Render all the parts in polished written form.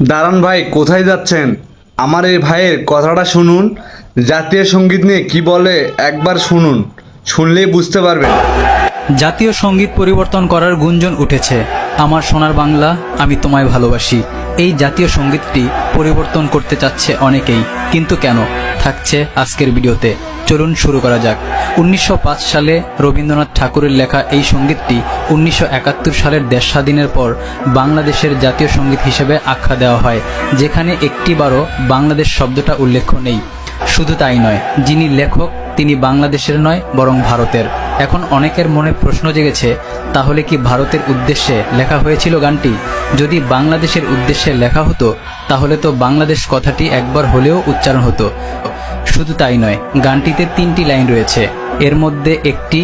দাঁড়ান ভাই, কোথায় যাচ্ছেন? আমার এই ভাইয়ের কথাটা শুনুন। জাতীয় সঙ্গীত নিয়ে কি বলে একবার শুনুন, শুনলেই বুঝতে পারবেন। জাতীয় সঙ্গীত পরিবর্তন করার গুঞ্জন উঠেছে। আমার সোনার বাংলা, আমি তোমায় ভালোবাসি, এই জাতীয় সঙ্গীতটি পরিবর্তন করতে চাচ্ছে অনেকেই, কিন্তু কেন? থাকছে আজকের ভিডিওতে। চলুন শুরু করা যাক। 1905 সালে রবীন্দ্রনাথ ঠাকুরের লেখা এই সঙ্গীতটি 1971 সালের দেশ স্বাধীনের পর বাংলাদেশের জাতীয় সঙ্গীত হিসেবে আখ্যা দেওয়া হয়, যেখানে একটিবারও বাংলাদেশ শব্দটা উল্লেখ নেই। শুধু তাই নয়, যিনি লেখক তিনি বাংলাদেশের নয় বরং ভারতের। এখন অনেকের মনে প্রশ্ন জেগেছে, তাহলে কি ভারতের উদ্দেশ্যে লেখা হয়েছিল গানটি? যদি বাংলাদেশের উদ্দেশ্যে লেখা হতো তাহলে তো বাংলাদেশ কথাটি একবার হলেও উচ্চারণ হতো। শুধু তাই নয়, গানটিতে 3টি লাইন রয়েছে। এর মধ্যে একটি,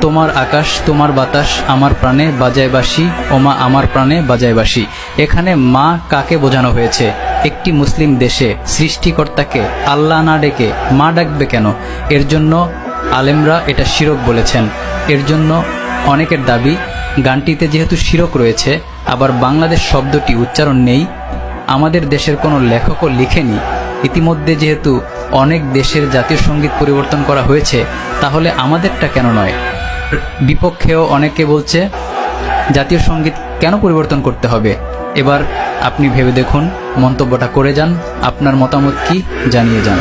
তোমার আকাশ তোমার বাতাস আমার প্রাণে বাজায় বাঁশি, ওমা আমার প্রাণে বাজায় বাঁশি। এখানে মা কাকে বোঝানো হয়েছে? একটি মুসলিম দেশে সৃষ্টিকর্তাকে আল্লাহ না ডেকে মা ডাকবে কেন? এর জন্য আলেমরা এটা শিরক বলেছেন। এর জন্য অনেকের দাবি, গানটিতে যেহেতু শিরক রয়েছে, আবার বাংলাদেশ শব্দটি উচ্চারণ নেই, আমাদের দেশের কোনো লেখকও লিখেনি। ইতিমধ্যে যেহেতু অনেক দেশের জাতীয় সঙ্গীত পরিবর্তন করা হয়েছে, তাহলে আমাদেরটা কেন নয়? বিপক্ষেও অনেকে বলছে জাতীয় সঙ্গীত কেন পরিবর্তন করতে হবে। এবার আপনি ভেবে দেখুন, মন্তব্যটা করে যান, আপনার মতামত কি জানিয়ে যান।